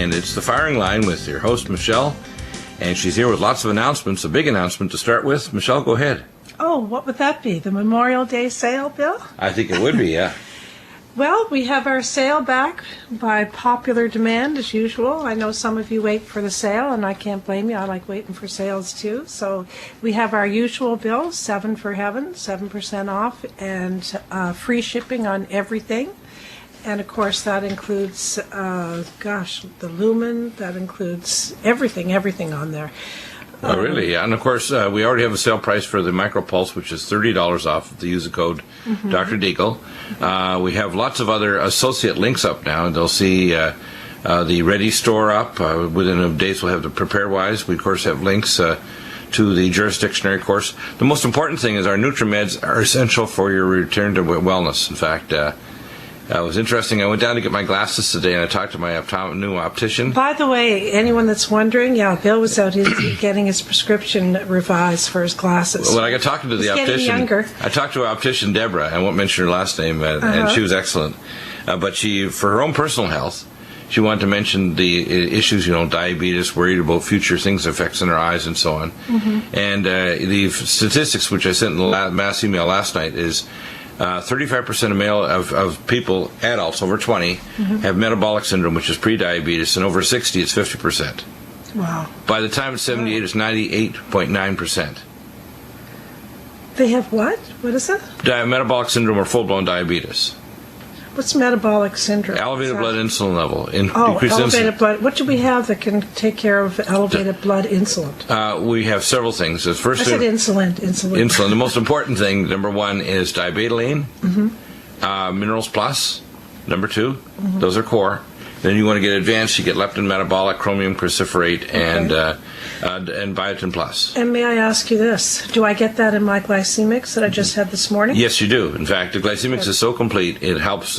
and it's the Firing Line with your host, Michelle. And she's here with lots of announcements. A big announcement to start with. Michelle, go ahead. Oh, what would that be? The Memorial Day sale, Bill? I think it would be, yeah. Well, we have our sale back by popular demand, as usual. I know some of you wait for the sale, and I can't blame you. I like waiting for sales, too. So we have our usual bill, 7 for Heaven, 7% off, and free shipping on everything. And, of course, that includes, the Lumen. That includes everything on there. Oh, really? Yeah. And, of course, we already have a sale price for the MicroPulse, which is $30 off if they use the code Dr. DEAGLE. We have lots of other associate links up now, and they'll see the Ready store up. Within a days, we'll have the PrepareWise. We, of course, have links to the jurisdictionary course. The most important thing is our NutriMeds are essential for your return to wellness. In fact, it was interesting. I went down to get my glasses today, and I talked to my new optician. By the way, anyone that's wondering, Bill was out getting his prescription revised for his glasses. Well, I got talking to the optician. Younger. I talked to our optician, Deborah. I won't mention her last name, and she was excellent. But she, for her own personal health, she wanted to mention the issues, diabetes, worried about future things, effects on her eyes, and so on. And the statistics, which I sent in the mass email last night, is 35% of people, adults over 20, have metabolic syndrome, which is pre-diabetes, and over 60, it's 50%. Wow. By the time it's 78, it's 98.9%. They have what? What is that? Metabolic syndrome or full-blown diabetes. What's metabolic syndrome? Elevated blood insulin level. Elevated blood. What do we have that can take care of elevated blood insulin? We have several things. First, I said insulin. Insulin. The most important thing, number one, is diabetoline, Minerals Plus, number 2. Those are core. Then you want to get advanced, you get leptin metabolic, chromium cruciferate, and biotin plus. And may I ask you this? Do I get that in my glycemics that I just had this morning? Yes, you do. In fact, the glycemics is so complete, it helps.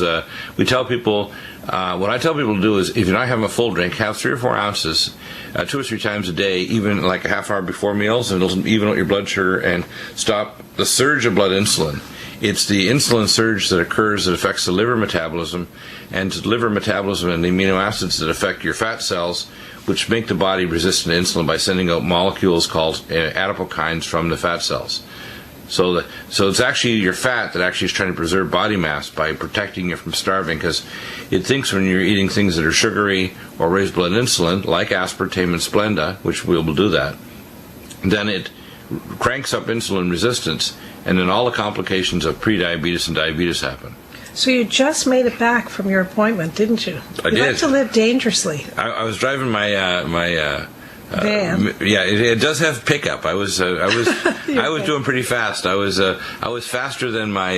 We tell people, what I tell people to do is, if you're not having a full drink, have 3 or 4 ounces 2 or 3 times a day, even like a half hour before meals, and it'll even out your blood sugar and stop the surge of blood insulin. It's the insulin surge that occurs that affects the liver metabolism, and the liver metabolism and the amino acids that affect your fat cells, which make the body resistant to insulin by sending out molecules called adipokines from the fat cells. So it's actually your fat that actually is trying to preserve body mass by protecting you from starving, because it thinks when you're eating things that are sugary or raise blood insulin, like aspartame and Splenda, which we will do that, then it cranks up insulin resistance, and then all the complications of prediabetes and diabetes happen. So you just made it back from your appointment, didn't you? I did. You like to live dangerously. I was driving my van. It does have pickup. I was doing pretty fast. I was faster than my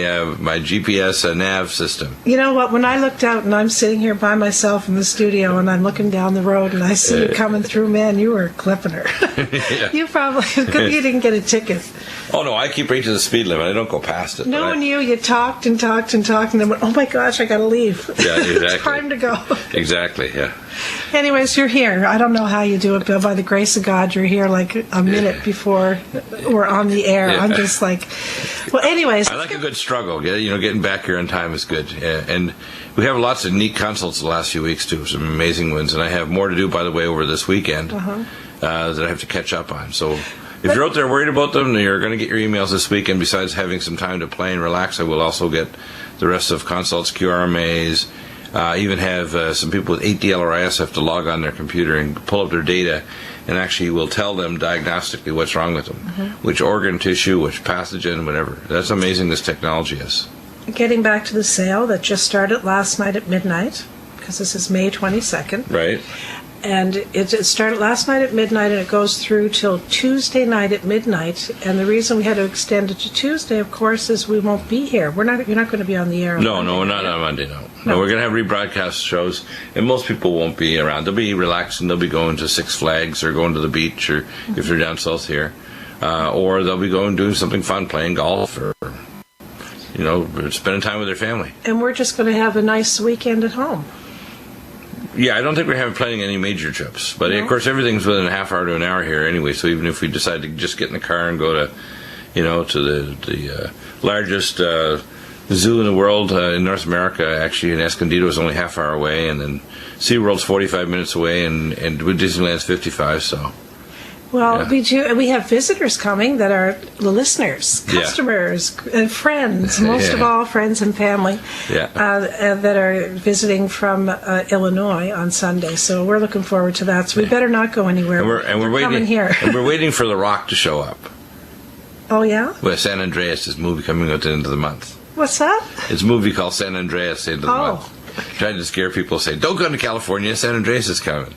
GPS nav system. You know what? When I looked out and I'm sitting here by myself in the studio and I'm looking down the road and I see you coming through, man, you were clipping her. Yeah. You probably you didn't get a ticket. Oh no, I keep right to the speed limit. I don't go past it. Knowing you talked and talked and talked, and then went, oh my gosh, I got to leave. Yeah, exactly. It's time to go. Exactly. Yeah. Anyways, you're here. I don't know how you do it, Bill. By the grace of God, you're here like a minute before we're on the air. Yeah. I'm just like, well, anyways. I like a good struggle. Getting back here on time is good. Yeah. And we have lots of neat consults the last few weeks, too. Some amazing ones. And I have more to do, by the way, over this weekend that I have to catch up on. So if you're out there worried about them, you're going to get your emails this weekend. Besides having some time to play and relax, I will also get the rest of consults, QRMAs. Even have some people with 8DLRIS have to log on their computer and pull up their data, and actually will tell them diagnostically what's wrong with them, which organ tissue, which pathogen, whatever. That's amazing, this technology is. Getting back to the sale that just started last night at midnight, because this is May 22nd. Right. And it started last night at midnight, and it goes through till Tuesday night at midnight. And the reason we had to extend it to Tuesday, of course, is we won't be here. You're not going to be on the air. No, we're not on Monday. No, we're going to have rebroadcast shows, and most people won't be around. They'll be relaxing. They'll be going to Six Flags or going to the beach, or if they're down south here, or they'll be going doing something fun, playing golf, or spending time with their family. And we're just going to have a nice weekend at home. Yeah, I don't think we're planning any major trips. But, of course, everything's within a half hour to an hour here anyway. So even if we decide to just get in the car and go to, to the largest zoo in the world in North America, actually, in Escondido, is only half hour away, and then SeaWorld's 45 minutes away, and Disneyland's 55. So. Well, we have visitors coming that are listeners, customers, and friends, most of all friends and family that are visiting from Illinois on Sunday. So we're looking forward to that. So we better not go anywhere. And we're waiting here. And we're waiting for The Rock to show up. Oh, yeah? With San Andreas, his movie coming out at the end of the month. What's that? It's a movie called San Andreas, the end of the month. Trying to scare people, say, don't go to California, San Andreas is coming.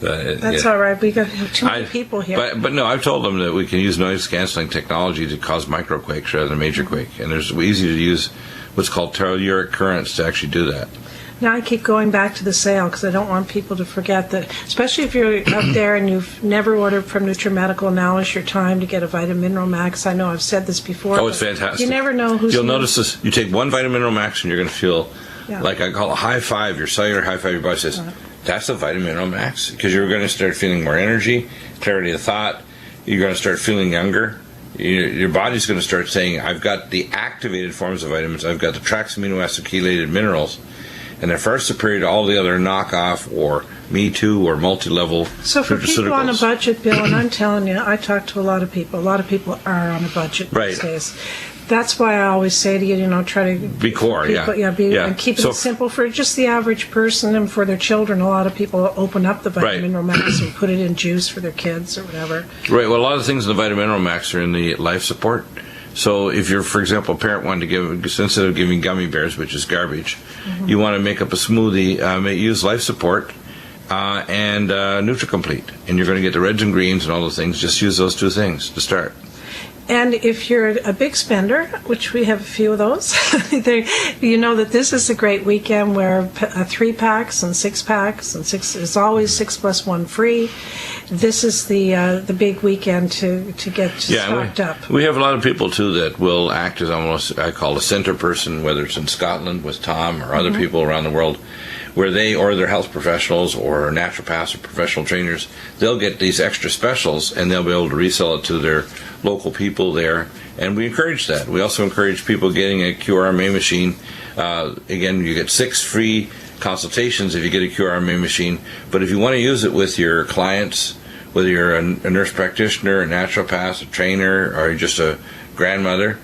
That's all right. We got too many people here. But no, I've told them that we can use noise-canceling technology to cause microquakes rather than major quake. And there's easy to use what's called telluric currents to actually do that. Now I keep going back to the sale because I don't want people to forget that, especially if you're out there and you've never ordered from Nutrimedical, now is your time to get a Vitamin Mineral Max. I know I've said this before. Oh, it's fantastic. You never know who's... You'll notice this. You take one Vitamin Mineral Max and you're going to feel, like I call a high five, your cellular high five, your body says... That's a Vitamin Mineral Max, because you're going to start feeling more energy, clarity of thought. You're going to start feeling younger. Your body's going to start saying, I've got the activated forms of vitamins. I've got the trax amino acid chelated minerals, and they're far superior to all the other knockoff or Me Too or multi-level So for nutraceuticals. people on a budget, Bill, and I'm telling you, I talk to a lot of people. A lot of people are on a budget these days. That's why I always say to you, try to be core, and keep it simple for just the average person and for their children. A lot of people open up the Vitamin Mineral Max and put it in juice for their kids or whatever. Right. Well, a lot of things in the Vitamin Mineral Max are in the life support. So if you're, for example, a parent wanting to give, instead of giving gummy bears, which is garbage, you want to make up a smoothie, use life support and NutriComplete, and you're going to get the reds and greens and all those things. Just use those two things to start. And if you're a big spender, which we have a few of those, you know that this is a great weekend where 3-packs and 6-packs and is always 6+1 free. This is the big weekend to get stocked up. We have a lot of people too that will act as almost, I call, a center person, whether it's in Scotland with Tom or other people around the world, where they or their health professionals or naturopaths or professional trainers, they'll get these extra specials and they'll be able to resell it to their local people there. And we encourage that. We also encourage people getting a QRMA machine. Again, you get 6 free consultations if you get a QRMA machine. But if you want to use it with your clients, whether you're a nurse practitioner, a naturopath, a trainer, or just a grandmother,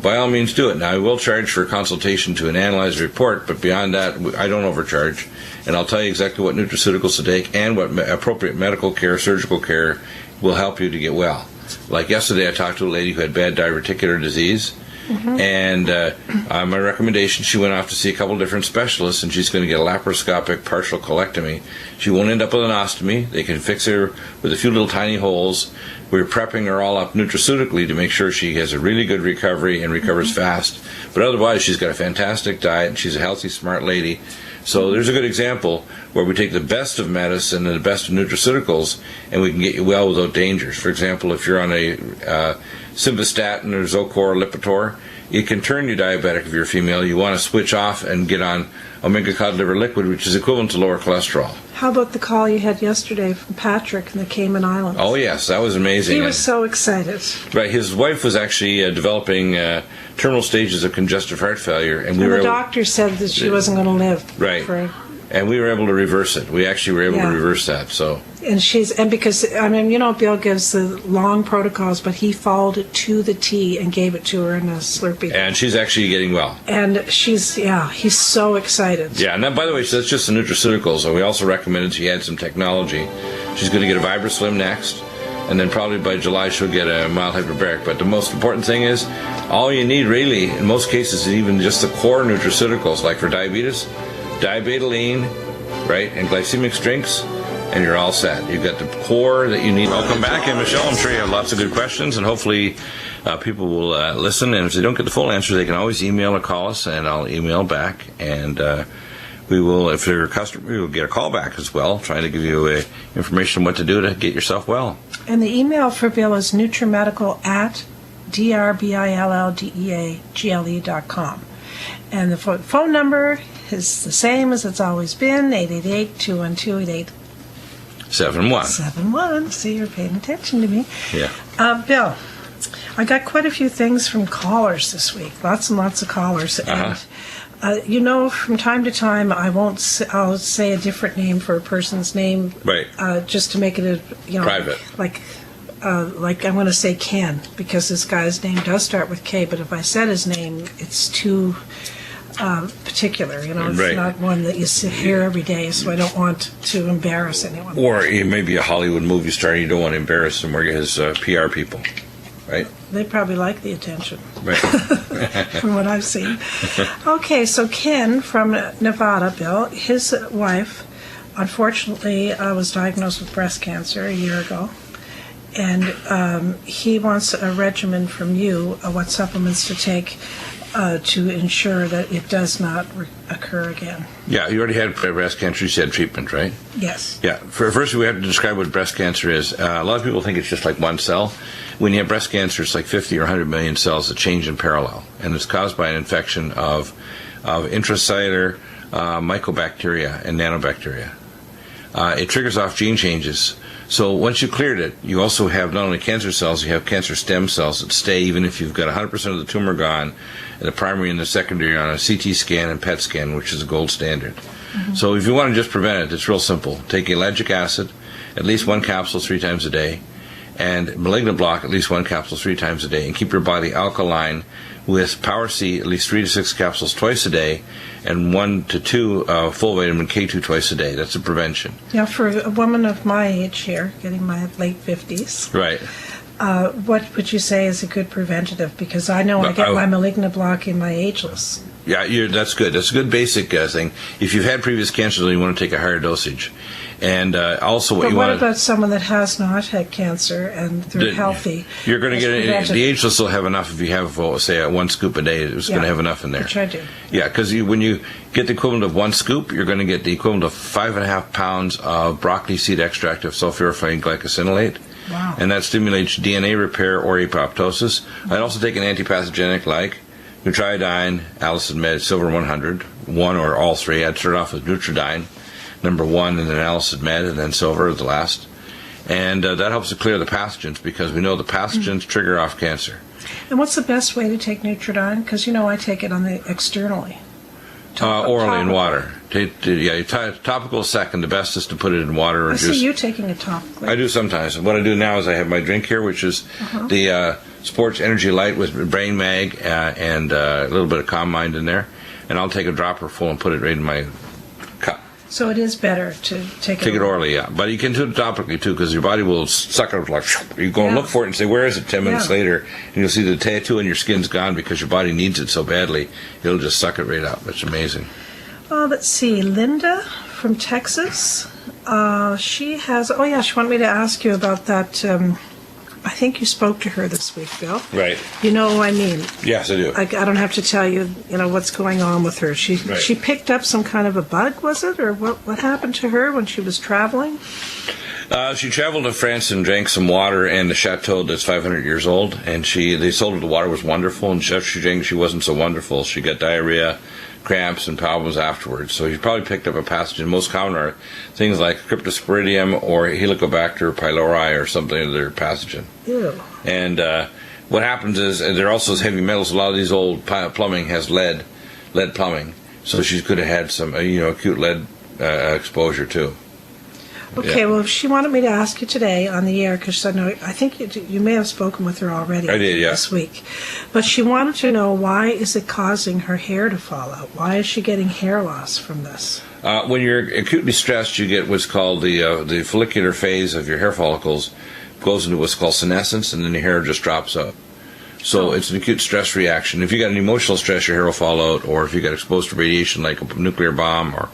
by all means do it. Now, I will charge for a consultation to analyze a report, but beyond that, I don't overcharge. And I'll tell you exactly what nutraceuticals to take and what appropriate medical care, surgical care will help you to get well. Like yesterday, I talked to a lady who had bad diverticular disease, and my recommendation, she went off to see a couple different specialists, and she's going to get a laparoscopic partial colectomy. She won't end up with an ostomy. They can fix her with a few little tiny holes. We're prepping her all up nutraceutically to make sure she has a really good recovery and recovers fast. But otherwise, she's got a fantastic diet, and she's a healthy, smart lady. So there's a good example where we take the best of medicine and the best of nutraceuticals, and we can get you well without dangers. For example, if you're on a simvastatin or Zocor or Lipitor, it can turn you diabetic if you're a female. You want to switch off and get on omega cod liver liquid, which is equivalent to lower cholesterol. How about the call you had yesterday from Patrick in the Cayman Islands? Oh, yes, that was amazing. He was so excited. Right, his wife was actually developing terminal stages of congestive heart failure. And the doctor said that she wasn't going to live. Right. And we were able to reverse it. We actually were able to reverse that. So. And because Bill gives the long protocols, but he followed it to the T and gave it to her in a Slurpee. And she's actually getting well. And he's so excited. Yeah, and that, by the way, so that's just the nutraceuticals. So we also recommended she add some technology. She's going to get a VibraSlim next, and then probably by July she'll get a mild hyperbaric. But the most important thing is, all you need really, in most cases, is even just the core nutraceuticals, like for diabetes, diabetoline, right, and glycemic drinks, and you're all set. You've got the core that you need. Welcome back, and Michelle, I'm sure you have lots of good questions, and hopefully people will listen, and if they don't get the full answer, they can always email or call us, and I'll email back, and we will, if they're a customer, we will get a call back as well, trying to give you information on what to do to get yourself well. And the email for Bill is nutrimedical@drbildeagle.com. And the phone number is the same as it's always been, 888-212-8871. 71. See, you're paying attention to me. Yeah. Bill, I got quite a few things from callers this week. Lots and lots of callers. And, from time to time, I'll say a different name for a person's name. Right. Just to make it private. Like I'm going to say Ken, because this guy's name does start with K, but if I said his name, it's too particular. It's Right. not one that you hear every day, so I don't want to embarrass anyone. Or he may be a Hollywood movie star, and you don't want to embarrass him or his PR people, right? They probably like the attention. Right. From what I've seen. Okay, so Ken from Nevada, Bill, his wife, unfortunately, was diagnosed with breast cancer a year ago. And he wants a regimen from you, what supplements to take to ensure that it does not occur again. Yeah, you already had breast cancer. You had treatment, right? Yes. Yeah. First, we have to describe what breast cancer is. A lot of people think it's just like one cell. When you have breast cancer, it's like 50 or 100 million cells that change in parallel, and it's caused by an infection of intracellular mycobacteria and nanobacteria. It triggers off gene changes. So once you cleared it, you also have not only cancer cells, you have cancer stem cells that stay even if you've got 100% of the tumor gone, and the primary and the secondary on a CT scan and PET scan, which is the gold standard. Mm-hmm. So if you want to just prevent it, it's real simple. Take ellagic acid, at least 1 capsule 3 times a day, and malignant block, at least 1 capsule 3 times a day, and keep your body alkaline with Power C, at least 3 to 6 capsules twice a day, and 1 to 2 full vitamin K2 twice a day. That's a prevention. Yeah, for a woman of my age here, getting my late 50s. Right. What would you say is a good preventative? Because I know I get my malignant block in my ageless. Yeah, that's good. That's a good basic thing. If you've had previous cancer, then you want to take a higher dosage. And also what but you what want about someone that has not had cancer and they're healthy? You're going to get the ageless will have enough if you have, say, 1 scoop a day. It's going to have enough in there. Which I do. Yeah, because when you get the equivalent of 1 scoop, you're going to get the equivalent of 5.5 pounds of broccoli seed extract of sulforaphane glycosylate. Wow. And that stimulates DNA repair or apoptosis. I'd also take an antipathogenic like Nutrimedical, Allicin Med, Silver 100, 1 or all 3. I'd start off with Nutrimedical, number 1, and then Allicin Med, and then Silver the last. And that helps to clear the pathogens, because we know the pathogens trigger off cancer. And what's the best way to take Nutrimedical? Because, I take it externally. Orally in water. Topical second. The best is to put it in water. Or I see you taking it topically. I do sometimes. What I do now is I have my drink here, which is the Sports Energy Light with Brain Mag and a little bit of Calm Mind in there. And I'll take a dropper full and put it right in my cup. So it is better to take it orally, yeah. But you can do it topically, too, because your body will suck it like, you go and look for it and say, where is it 10 minutes later? And you'll see the tattoo on your skin's gone because your body needs it so badly, it'll just suck it right up. It's amazing. Let's see. Linda from Texas. She wanted me to ask you about that. I think you spoke to her this week, Bill. Right. You know who I mean. Yes, I do. I don't have to tell you, what's going on with her. She picked up some kind of a bug, was it? Or what happened to her when she was traveling? She traveled to France and drank some water in the chateau that's 500 years old. And they told her the water was wonderful. And she drank, she wasn't so wonderful. She got diarrhea, cramps, and problems afterwards. So she probably picked up a pathogen. Most common are things like Cryptosporidium or Helicobacter pylori or something other pathogen. Ew. And what happens is there also is heavy metals. A lot of these old plumbing has lead plumbing. So she could have had some acute lead exposure too. Okay, well, she wanted me to ask you today on the air, because I think you may have spoken with her already. I did, yeah. This week. But she wanted to know, why is it causing her hair to fall out? Why is she getting hair loss from this? When you're acutely stressed, you get what's called the follicular phase of your hair follicles goes into what's called senescence, and then your hair just drops out. So it's an acute stress reaction. If you got an emotional stress, your hair will fall out, or if you get exposed to radiation like a nuclear bomb, or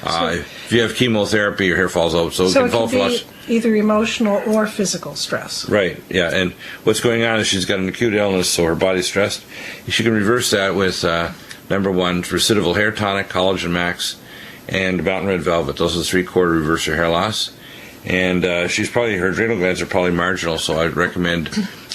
if you have chemotherapy, your hair falls out. So it can fall flush. Either emotional or physical stress. Right, yeah. And what's going on is she's got an acute illness, so her body's stressed. She can reverse that with, number 1, Recidival Hair Tonic, Collagen Max, and Mountain Red Velvet. Those are the 3 core reverse her hair loss. And her adrenal glands are probably marginal, so I'd recommend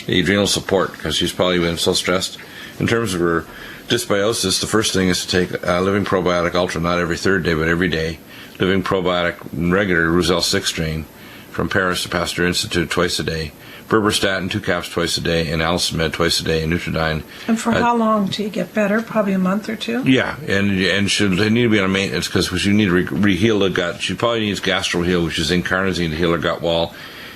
the adrenal support, because she's probably been so stressed. In terms of her dysbiosis, the first thing is to take Living Probiotic Ultra, not every 3rd day, but every day. Living Probiotic regular, Roussel 6 strain, from Paris, the Pasteur Institute, twice a day. Berberstatin, 2 caps twice a day, and Alcimed twice a day, and Nutridyne. And for how long do you get better? Probably a month or two? Yeah, and they need to be on maintenance because you need to re-heal the gut. She probably needs GastroHeal, which is zinc carnosine to heal her gut wall,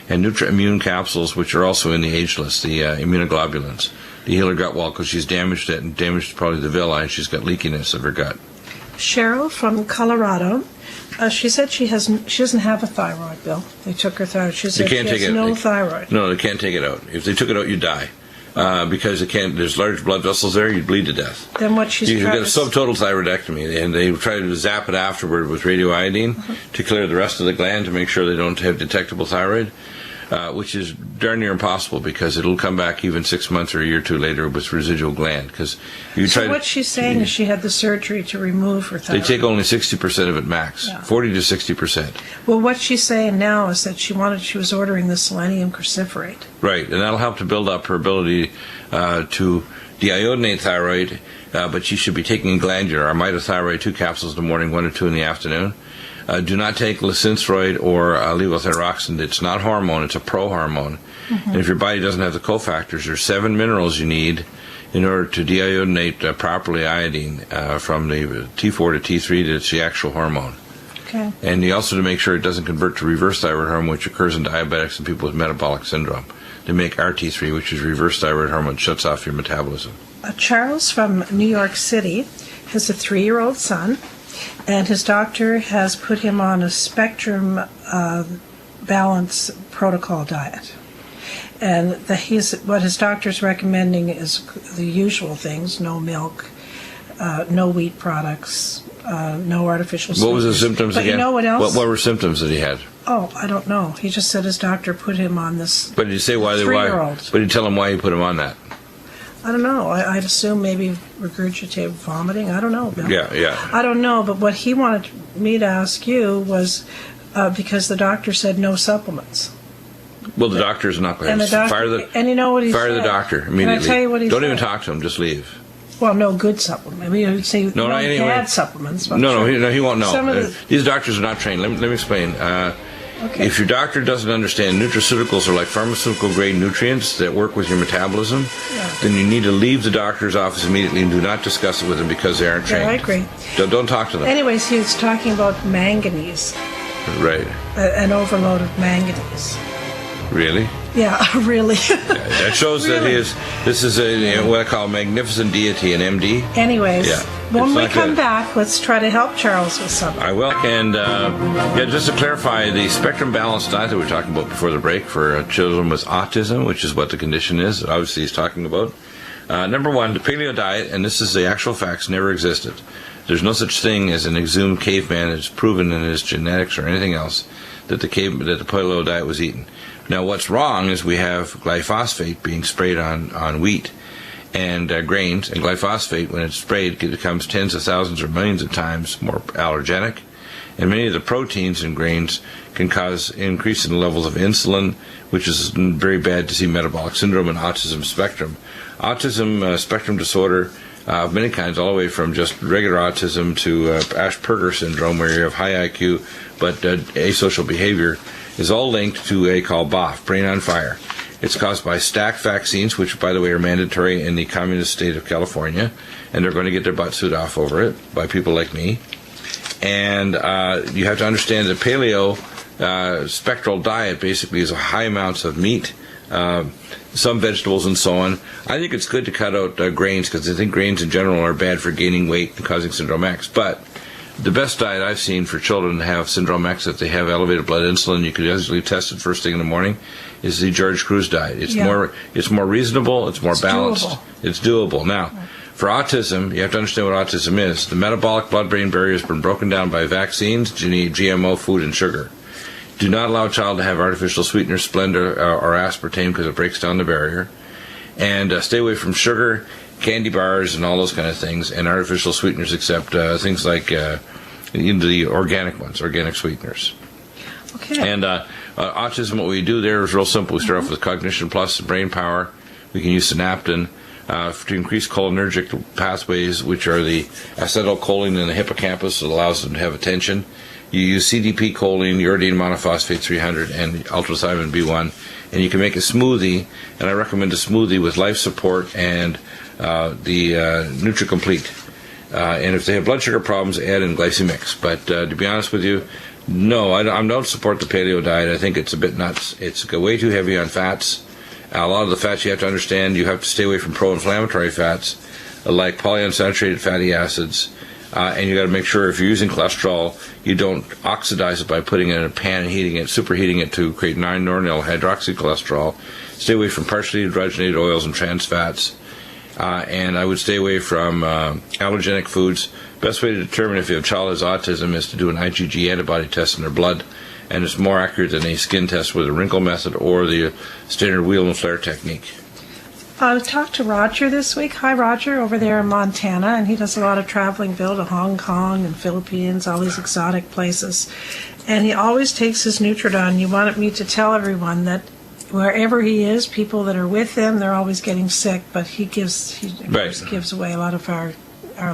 and NutriImmune capsules, which are also in the age list, the immunoglobulins, to heal her gut wall because she's damaged it and damaged probably the villi, and she's got leakiness of her gut. Cheryl from Colorado. She said she doesn't have a thyroid, Bill. They took her thyroid. She said she has no thyroid. No, they can't take it out. If they took it out, you'd die. Because it can't. There's large blood vessels there, you'd bleed to death. Then what she's you get a subtotal thyroidectomy, and they try to zap it afterward with radioiodine to clear the rest of the gland to make sure they don't have detectable thyroid, which is darn near impossible because it'll come back even 6 months or a year or two later with residual gland. So what she's saying is she had the surgery to remove her thyroid. They take only 60% of it max, 40 to 60%. Well, what she's saying now is that she was ordering the selenium cruciferate. Right, and that'll help to build up her ability to deiodinate thyroid, but she should be taking glandular, or mitothyroid, 2 capsules in the morning, 1 or 2 in the afternoon. Do not take levocetiroid or levothyroxine. It's not hormone, it's a prohormone. And if your body doesn't have the cofactors, there's 7 minerals you need in order to deiodinate properly iodine from the T4 to T3 that's the actual hormone. Okay. And you also to make sure it doesn't convert to reverse thyroid hormone, which occurs in diabetics and people with metabolic syndrome. They make RT3, which is reverse thyroid hormone, shuts off your metabolism. Charles from New York City has a 3-year-old son, and his doctor has put him on a spectrum balance protocol diet. And what his doctor's recommending is the usual things: no milk, no wheat products, no artificial sweeteners. What was the symptoms again? But you know what else? What were symptoms that he had? Oh, I don't know. He just said his doctor put him on this. But did you say why? 3-year-old. But did you tell him why he put him on that? I don't know. I'd assume maybe regurgitated vomiting. I don't know, Bill. Yeah. I don't know, but what he wanted me to ask you was because the doctor said no supplements. Well, the doctor's not going to fire and you know what he said? Fire the doctor immediately. Can I tell you what he said? Don't even talk to him. Just leave. Well, no good supplement. Maybe he'd say no anyway. bad supplements. No, he won't know. These doctors are not trained. Let me explain. Okay. If your doctor doesn't understand nutraceuticals are like pharmaceutical grade nutrients that work with your metabolism, then you need to leave the doctor's office immediately and do not discuss it with them because they aren't trained. Yeah, I agree. Don't talk to them. Anyways, he was talking about manganese. Right. An overload of manganese. Really? Yeah, really. That shows really? that this is what I call a magnificent deity, an MD. Anyways, when we come back, let's try to help Charles with something. I will. And just to clarify, the spectrum balanced diet that we were talking about before the break for children with autism, which is what the condition is, obviously he's talking about. Number 1, the paleo diet, and this is the actual facts, never existed. There's no such thing as an exhumed caveman that's proven in his genetics or anything else that the paleo diet was eaten. Now, what's wrong is we have glyphosate being sprayed on wheat and grains, and glyphosate, when it's sprayed, it becomes tens of thousands or millions of times more allergenic. And many of the proteins in grains can cause increase in the levels of insulin, which is very bad to see metabolic syndrome and autism spectrum. Autism spectrum disorder of many kinds, all the way from just regular autism to Asperger syndrome, where you have high IQ but asocial behavior, is all linked to a called BOF, brain on fire. It's caused by stacked vaccines, which, by the way, are mandatory in the communist state of California, and they're going to get their butt sued off over it by people like me. And you have to understand that paleo spectral diet basically is high amounts of meat, some vegetables, and so on. I think it's good to cut out grains because I think grains in general are bad for gaining weight and causing syndrome X. But the best diet I've seen for children to have syndrome X, if they have elevated blood insulin, you could easily test it first thing in the morning, is the George Cruz diet. It's more reasonable, it's more balanced, it's doable. Now, for autism, you have to understand what autism is. The metabolic blood-brain barrier has been broken down by vaccines, GMO food, and sugar. Do not allow a child to have artificial sweeteners, Splenda, or aspartame because it breaks down the barrier. And stay away from sugar, candy bars, and all those kind of things, and artificial sweeteners, except things like the organic ones, organic sweeteners. Okay. And autism, what we do there is real simple. We start off with Cognition Plus, brain power. We can use synaptin to increase cholinergic pathways, which are the acetylcholine in the hippocampus that allows them to have attention. You use CDP choline, uridine monophosphate 300, and ultrathymine B1, and you can make a smoothie. And I recommend a smoothie with Life Support and the NutriComplete. And if they have blood sugar problems, add in Glycemix. But to be honest with you, no, I don't support the paleo diet. I think it's a bit nuts. It's way too heavy on fats. A lot of the fats you have to understand, you have to stay away from pro-inflammatory fats like polyunsaturated fatty acids. And you got to make sure if you're using cholesterol, you don't oxidize it by putting it in a pan and superheating it to create 9-nornyl hydroxycholesterol. Stay away from partially hydrogenated oils and trans fats. And I would stay away from allergenic foods. Best way to determine if you have child has autism is to do an IgG antibody test in their blood, and it's more accurate than a skin test with a wrinkle method or the standard wheel and flare technique. I talked to Roger this week. Hi, Roger, over there in Montana, and he does a lot of traveling, Bill, to Hong Kong and Philippines, all these exotic places. And he always takes his Nutridine. You wanted me to tell everyone that wherever he is, people that are with him, they're always getting sick, but he gives away a lot of our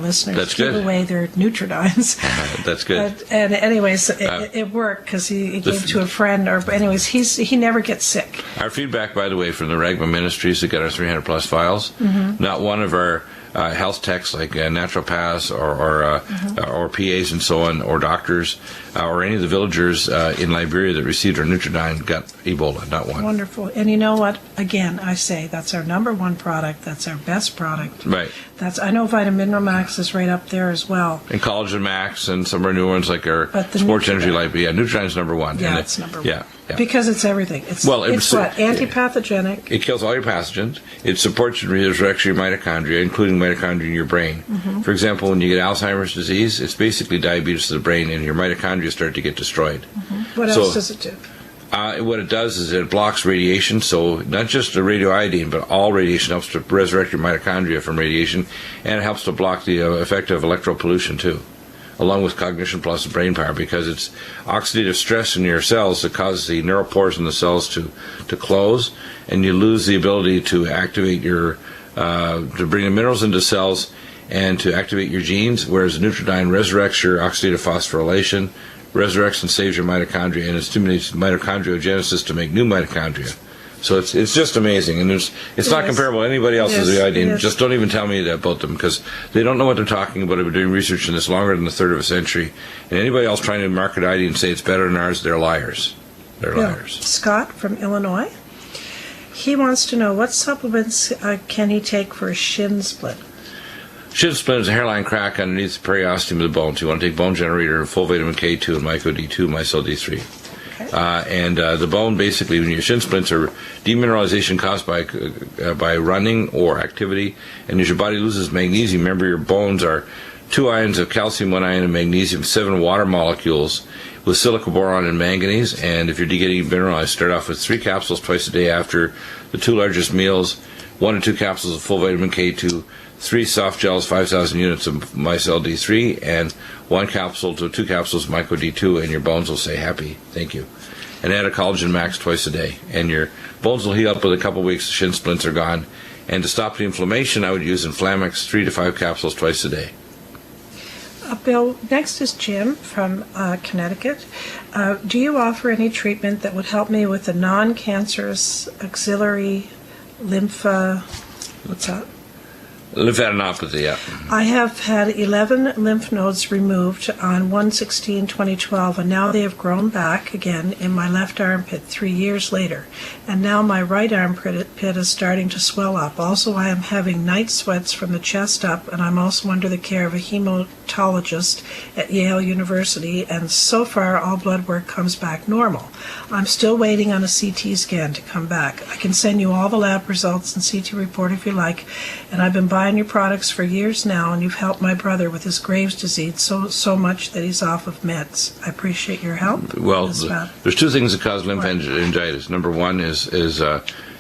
listeners. That's give good. Away their Nutridines. That's good. And anyways, it worked because he gave to a friend. Anyways, he never gets sick. Our feedback, by the way, from the Ragma Ministries that got our 300-plus files, not one of our health techs like naturopaths or PAs and so on, or doctors, or any of the villagers in Liberia that received our Nutridine got Ebola, not one. Wonderful. And you know what? Again, I say that's our number one product. That's our best product. Right. I know Vitamin Max is right up there as well. And Collagen Max and some of our new ones like our Sports Nutridine. Energy Light. But yeah, Nutridine's number one. Yeah, it's number one. Yeah. Because it's everything. It's what? Antipathogenic. It kills all your pathogens. It supports and resurrects your mitochondria, including mitochondria in your brain. For example, when you get Alzheimer's disease, it's basically diabetes of the brain, and your mitochondria start to get destroyed. What else does it do? What it does is it blocks radiation, so not just the radioiodine, but all radiation helps to resurrect your mitochondria from radiation, and it helps to block the effect of electropollution too, along with cognition plus brain power, because it's oxidative stress in your cells that causes the neural pores in the cells to close, and you lose the ability to activate your, to bring the minerals into cells and to activate your genes, whereas Nutridine resurrects your oxidative phosphorylation, resurrects and saves your mitochondria, and it stimulates mitochondriogenesis to make new mitochondria. So it's just amazing, and it's not comparable to anybody else's iodine. Just don't even tell me about them, because they don't know what they're talking about. I've been doing research in this longer than a third of a century, and anybody else trying to market iodine and say it's better than ours, they're liars. They're liars. Scott from Illinois, he wants to know what supplements can he take for a shin splint. Shin splint is a hairline crack underneath the periosteum of the bones. You want to take bone generator, full vitamin K2, and myco D2, micelle D3. And the bone, basically, when your shin splints are demineralization caused by running or activity, and as your body loses magnesium, remember your bones are 2 ions of calcium, 1 ion of magnesium, 7 water molecules with silica, boron, and manganese. And if you're getting mineralized, start off with 3 capsules twice a day after the 2 largest meals, 1 to 2 capsules of full vitamin K2, 3 soft gels, 5,000 units of micelle D3, and 1 capsule to 2 capsules of myco D2, and your bones will say happy, thank you. And add a Collagen Max twice a day, and your bones will heal up with a couple weeks. The shin splints are gone. And to stop the inflammation, I would use Inflamex 3 to 5 capsules twice a day. Bill, next is Jim from Connecticut. Do you offer any treatment that would help me with the non-cancerous axillary what's that? Lymphadenopathy, yeah. I have had 11 lymph nodes removed on 1/16/2012, and now they have grown back again in my left armpit 3 years later. And now my right armpit is starting to swell up. Also, I am having night sweats from the chest up, and I'm also under the care of a hematologist at Yale University, and so far all blood work comes back normal. I'm still waiting on a CT scan to come back. I can send you all the lab results and CT report if you like, and I've been buying your products for years now, and you've helped my brother with his Graves' disease so much that he's off of meds. I appreciate your help. Well, there's 2 things that cause lymphangitis. Number 1 is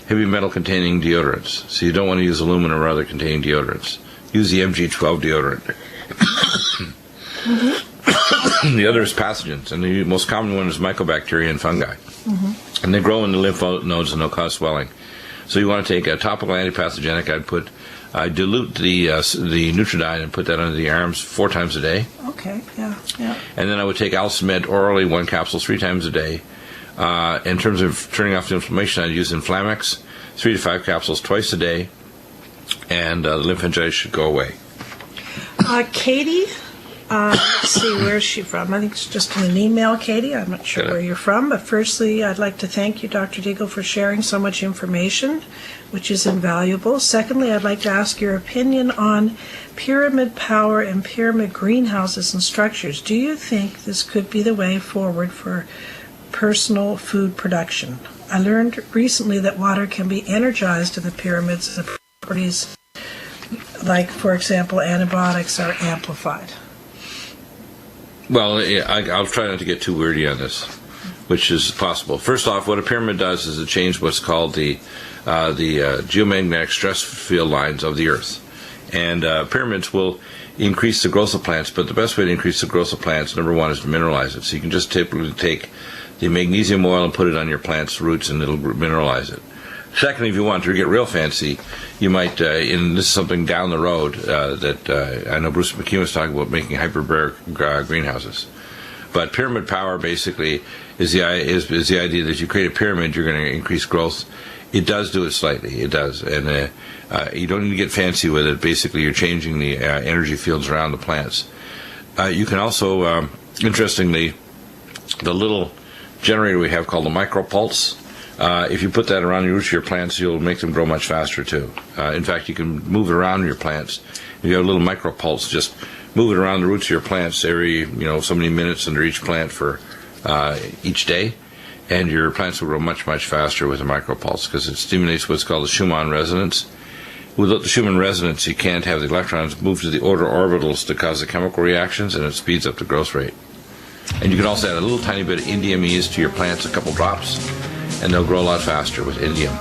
heavy metal containing deodorants. So you don't want to use aluminum or other containing deodorants. Use the MG12 deodorant. The other is pathogens, and the most common one is mycobacteria and fungi. And they grow in the lymph nodes and they'll cause swelling. So you want to take a topical antipathogenic. I'd put I dilute the Nutrimedicine and put that under the arms 4 times a day. Okay, yeah. And then I would take Alcimed orally, 1 capsule 3 times a day. In terms of turning off the inflammation, I'd use Inflamex, 3 to 5 capsules twice a day, and the lymphangitis should go away. Katie, let's see, where's she from? I think it's just in an email, Katie. I'm not sure where you're from, but firstly, I'd like to thank you, Dr. DEAGLE, for sharing so much information, which is invaluable. Secondly, I'd like to ask your opinion on pyramid power and pyramid greenhouses and structures. Do you think this could be the way forward for personal food production? I learned recently that water can be energized to the pyramids. The properties, like, for example, antibiotics, are amplified. Well, I'll try not to get too wordy on this, which is possible. First off, what a pyramid does is it changes what's called the geomagnetic stress field lines of the Earth. And pyramids will increase the growth of plants, but the best way to increase the growth of plants, number one, is to mineralize it. So you can just typically take the magnesium oil and put it on your plant's roots, and it'll mineralize it. Secondly, if you want to get real fancy, you might, and this is something down the road that I know Bruce McKeon was talking about, making hyperbaric greenhouses. But pyramid power basically is the idea that if you create a pyramid, you're going to increase growth. It does do it slightly. It does. And you don't need to get fancy with it. Basically, you're changing the energy fields around the plants. You can also, interestingly, the little generator we have called the micropulse, if you put that around the roots of your plants, you'll make them grow much faster too. In fact, you can move it around your plants. If you have a little micropulse, just move it around the roots of your plants every, so many minutes under each plant for each day, and your plants will grow much, much faster with a micropulse because it stimulates what's called the Schumann resonance. Without the Schumann resonance, you can't have the electrons move to the outer orbitals to cause the chemical reactions, and it speeds up the growth rate. And you can also add a little tiny bit of indium to your plants, a couple drops, and they'll grow a lot faster with indium.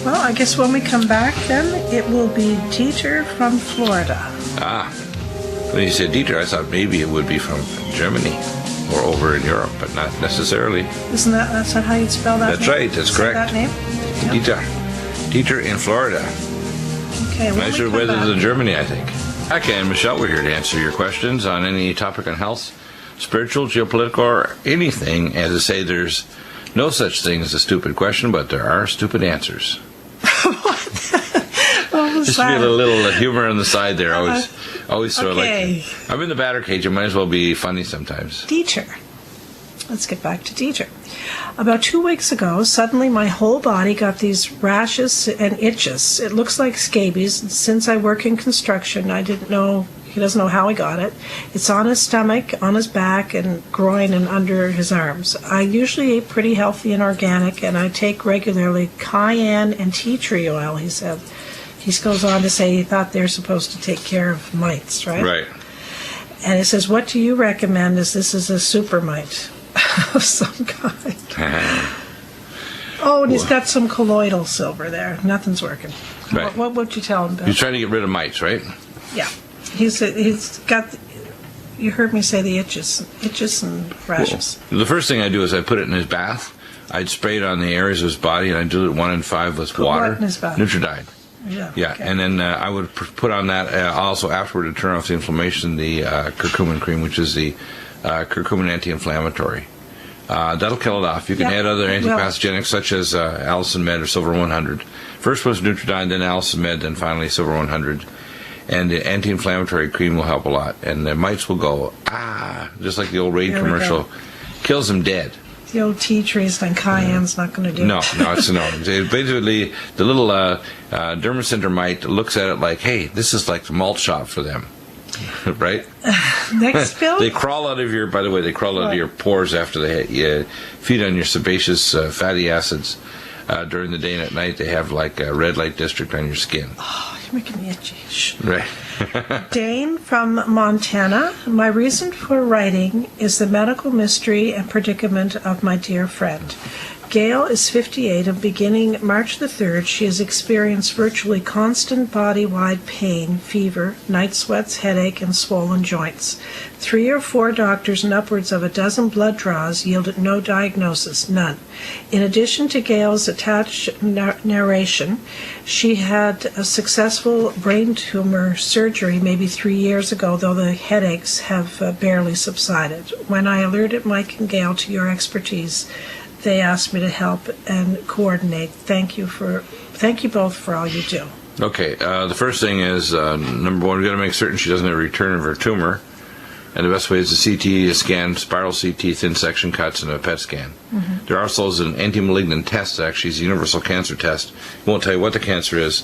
Well, I guess when we come back, then, it will be Dieter from Florida. When you said Dieter, I thought maybe it would be from Germany or over in Europe, but not necessarily. That's not how you'd spell that? That's right, that's correct. That name? Dieter. Dieter in Florida. Okay, nicer weather than Germany, I think. Okay, and Michelle, we're here to answer your questions on any topic on health, spiritual, geopolitical, or anything. As I say, there's no such thing as a stupid question, but there are stupid answers. Just to be a little humor on the side there. Always sort of like, I'm in the batter cage. I might as well be funny sometimes. Dieter. Let's get back to Dieter. About 2 weeks ago, suddenly my whole body got these rashes and itches. It looks like scabies. Since I work in construction, he doesn't know how he got it. It's on his stomach, on his back, and groin and under his arms. I usually eat pretty healthy and organic, and I take regularly cayenne and tea tree oil, he said. He goes on to say he thought they're supposed to take care of mites, right? Right. And it says, what do you recommend, as this is a super mite of some kind? And he's got some colloidal silver there. Nothing's working. Right. What would you tell him, Bill? He's trying to get rid of mites, right? Yeah. He's got, you heard me say the itches and rashes. Well, the first thing I do is I put it in his bath. I'd spray it on the areas of his body, and I'd do it 1 in 5 with water. What in his bath? Nutrimedicine. Yeah. Okay. And then I would put on that also afterward to turn off the inflammation, the curcumin cream, which is the curcumin anti-inflammatory. That'll kill it off. You can add other antipathogenics such as Alcimed or Silver 100. First was Nutrimedicine, then Alcimed, then finally Silver 100. And the anti-inflammatory cream will help a lot. And the mites will go, just like the old Raid commercial. Kills them dead. The old tea trees and cayenne's not going to do it. No. Basically, the little dermacentor mite looks at it like, hey, this is like the malt shop for them. Right? Next, Bill? They crawl out of your, by the way, of your pores after they feed on your sebaceous fatty acids. During the day and at night, they have like a red light district on your skin. Oh, you're making me itchy. Right. Dane from Montana. My reason for writing is the medical mystery and predicament of my dear friend. Gail is 58, and beginning March the 3rd, she has experienced virtually constant body-wide pain, fever, night sweats, headache, and swollen joints. 3 or 4 doctors and upwards of a dozen blood draws yielded no diagnosis, none. In addition to Gail's attached narration, she had a successful brain tumor surgery maybe 3 years ago, though the headaches have barely subsided. When I alerted Mike and Gail to your expertise, they asked me to help and coordinate. Thank you both for all you do. Okay, the first thing is, number one, we've got to make certain she doesn't have a return of her tumor. And the best way is a CT, a scan, spiral CT, thin section cuts, and a PET scan. Mm-hmm. There also is an anti-malignant test, actually. It's a universal cancer test. It won't tell you what the cancer is.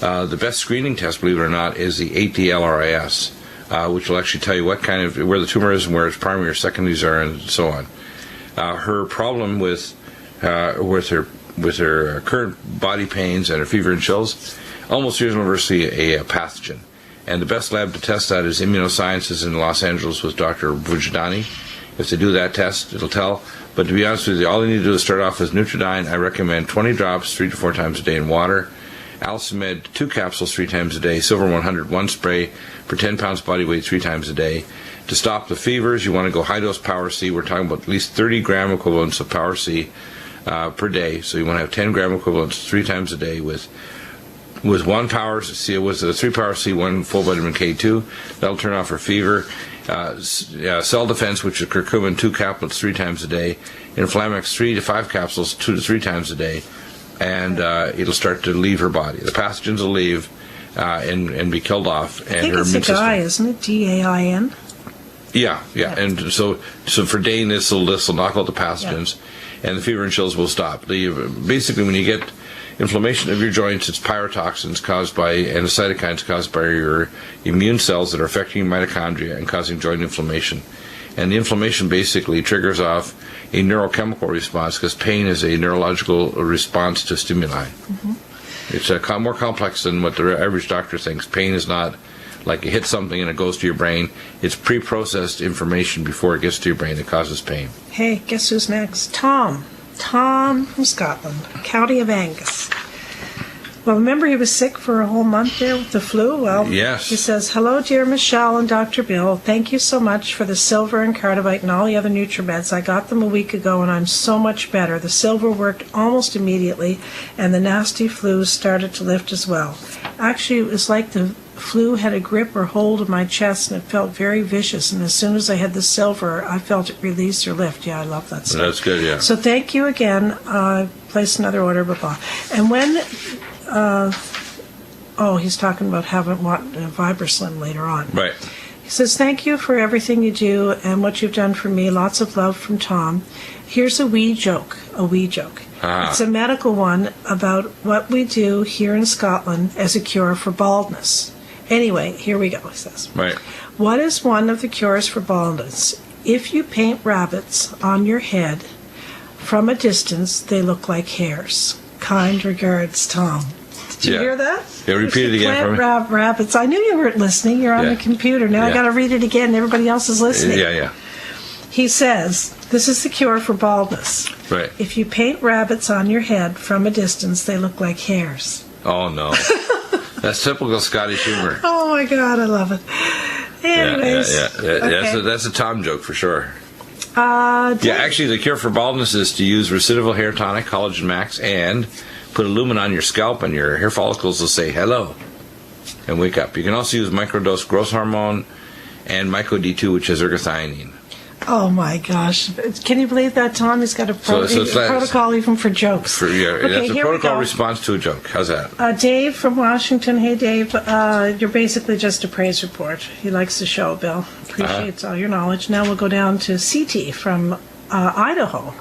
The best screening test, believe it or not, is the 8D-LRIS, which will actually tell you what kind of, where the tumor is and where its primary or secondaries are, and so on. Her problem with her current body pains and her fever and chills, almost universally a pathogen. And the best lab to test that is Immunosciences in Los Angeles with Dr. Vujadani. If they do that test, it'll tell. But to be honest with you, all you need to do is start off with Nutridyne. I recommend 20 drops 3 to 4 times a day in water. Alcimed, 2 capsules 3 times a day. Silver 100, 1 spray per 10 pounds body weight 3 times a day. To stop the fevers, you want to go high-dose Power C. We're talking about at least 30 gram equivalents of Power C per day. So you want to have 10 gram equivalents 3 times a day with 1 Power C, with a 3 Power C, 1 full vitamin K2. That'll turn off her fever. Cell Defense, which is curcumin, 2 capsules 3 times a day. Inflamex, 3 to 5 capsules 2 to 3 times a day. And it'll start to leave her body. The pathogens will leave and be killed off. And I think her it's immune a guy, system. isn't it? D-A-I-N? Yeah. And so for day, this will knock out the pathogens, and the fever and chills will stop. Basically, when you get inflammation of your joints, it's pyrotoxins caused by, and cytokines caused by your immune cells that are affecting your mitochondria and causing joint inflammation. And the inflammation basically triggers off a neurochemical response, because pain is a neurological response to stimuli. Mm-hmm. It's more complex than what the average doctor thinks. Pain is not like you hit something and it goes to your brain. It's pre-processed information before it gets to your brain that causes pain. Hey, guess who's next? Tom from Scotland, County of Angus. Well, remember he was sick for a whole month there with the flu? Well, yes. He says, hello, dear Michelle and Dr. Bill. Thank you so much for the silver and Cardivite and all the other NutriMeds. I got them a week ago, and I'm so much better. The silver worked almost immediately, and the nasty flu started to lift as well. Actually, it was like the flu had a grip or hold of my chest, and it felt very vicious. And as soon as I had the silver, I felt it release or lift. Yeah, I love that stuff. That's good, yeah. So thank you again. Place another order, blah, blah. And when... he's talking about having VibraSlim later on. Right. He says, thank you for everything you do and what you've done for me. Lots of love from Tom. Here's a wee joke. It's a medical one about what we do here in Scotland as a cure for baldness. Anyway, here we go, he says. Right. What is one of the cures for baldness? If you paint rabbits on your head, from a distance, they look like hairs. Kind regards, Tom. Did you hear that? Yeah, repeat it again for me. Rabbits. I knew you weren't listening. You're on the computer. Now I got to read it again. Everybody else is listening. Yeah. He says, this is the cure for baldness. Right. If you paint rabbits on your head from a distance, they look like hairs. Oh, no. That's typical Scottish humor. Oh, my God. I love it. Anyways. Okay. That's a Tom joke for sure. Actually, the cure for baldness is to use Recidival Hair Tonic, Collagen Max, and put a lumen on your scalp, and your hair follicles will say hello and wake up. You can also use microdose growth hormone and Myco D2, which has ergothioneine. Oh my gosh! Can you believe that, Tom? He's got a protocol even for jokes. That's a protocol response to a joke. How's that? Dave from Washington. Hey, Dave. You're basically just a praise report. He likes the show, Bill. Appreciates all your knowledge. Now we'll go down to CT from Idaho.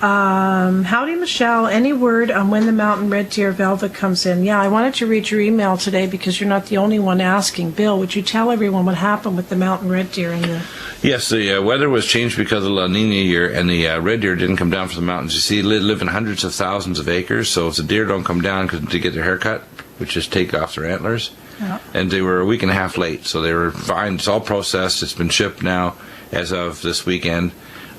Howdy, Michelle. Any word on when the Mountain Red Deer Velvet comes in? Yeah, I wanted to read your email today because you're not the only one asking. Bill, would you tell everyone what happened with the Mountain Red Deer and the... Yes, the weather was changed because of La Nina year, and the red deer didn't come down from the mountains. You see, they live in hundreds of thousands of acres, so if the deer don't come down to get their hair cut, which is take off their antlers, and they were a week and a half late, so they were fine. It's all processed. It's been shipped now as of this weekend.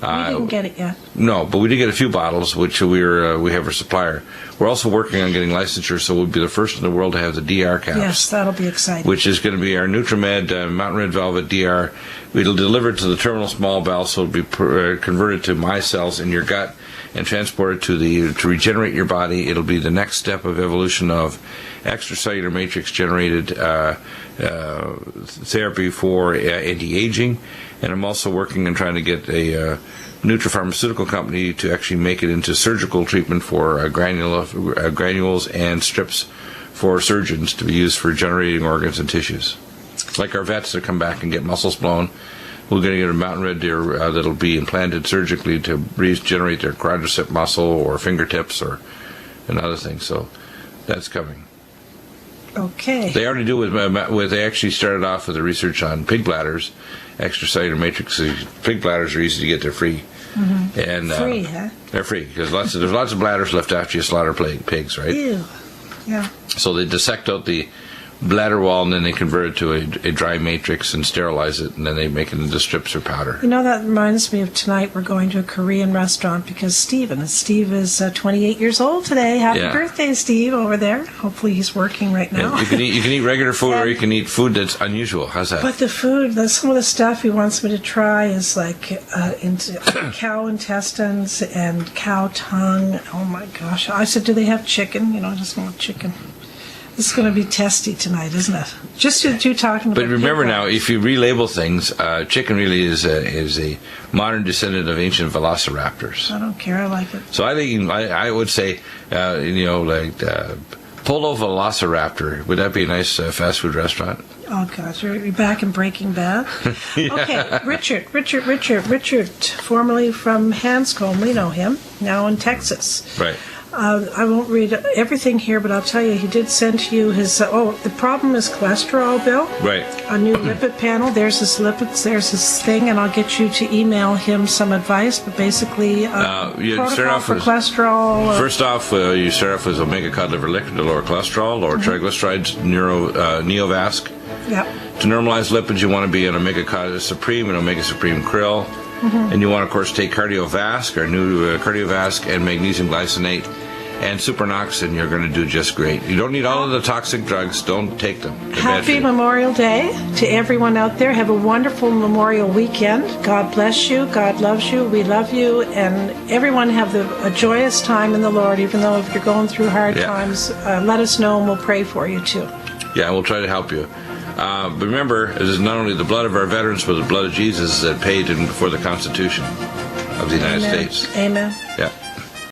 We didn't get it yet. No, but we did get a few bottles, which we have our supplier. We're also working on getting licensure, so we'll be the first in the world to have the DR caps. Yes, that'll be exciting. Which is going to be our NutriMed Mountain Red Velvet DR. It'll deliver to the terminal small bowel, so it'll be converted to micelles in your gut and transported to regenerate your body. It'll be the next step of evolution of extracellular matrix generated therapy for anti-aging. And I'm also working on trying to get a nutrapharmaceutical company to actually make it into surgical treatment for granules and strips for surgeons to be used for generating organs and tissues. Like our vets that come back and get muscles blown, we're going to get a mountain red deer that'll be implanted surgically to regenerate their quadricep muscle or fingertips or another thing. So that's coming. Okay. They already do with they actually started off with the research on pig bladders, extracellular matrix. Pig bladders are easy to get; they're free. Mm-hmm. And free, huh? They're free because there's lots of bladders left after you slaughter pigs, right? Ew. Yeah. So they dissect out the bladder wall and then they convert it to a dry matrix and sterilize it, and then they make it into strips or powder. You know, that reminds me of tonight. We're going to a Korean restaurant because Steve is 28 years old today. Happy birthday, Steve, over there. Hopefully he's working right now. Yeah, you can eat regular food or you can eat food that's unusual. How's that? But the food, some of the stuff he wants me to try is like cow intestines and cow tongue. Oh my gosh. I said, do they have chicken? You know, I just want chicken. This is going to be testy tonight, isn't it? Just you talking about. But remember now, if you relabel things, chicken really is a modern descendant of ancient velociraptors. I don't care. I like it. So I think I would say, like Polo Velociraptor. Would that be a nice fast food restaurant? Oh gosh, you're back in Breaking Bad. Yeah. Okay, Richard, formerly from Hanscombe, we know him. Now in Texas. Right. I won't read everything here, but I'll tell you, he did send you his, the problem is cholesterol, Bill. Right. A new lipid panel. There's his lipids, there's his thing, and I'll get you to email him some advice, but basically, you start off for with cholesterol. First off, you start off with omega cod liver liquid to lower cholesterol, lower triglycerides, Neovasc. Yep. To normalize lipids, you want to be an omega cod supreme and omega supreme krill. And you want to, of course, take Cardiovasc, our new Cardiovasc, and magnesium glycinate, and Supernox, and you're going to do just great. You don't need all of the toxic drugs. Don't take them. Happy Memorial Day to everyone out there. Have a wonderful Memorial weekend. God bless you. God loves you. We love you. And everyone have a joyous time in the Lord, even though if you're going through hard times, let us know and we'll pray for you too. Yeah, we'll try to help you. But remember, it is not only the blood of our veterans, but the blood of Jesus that paid for the Constitution of the United States. Amen. Yeah.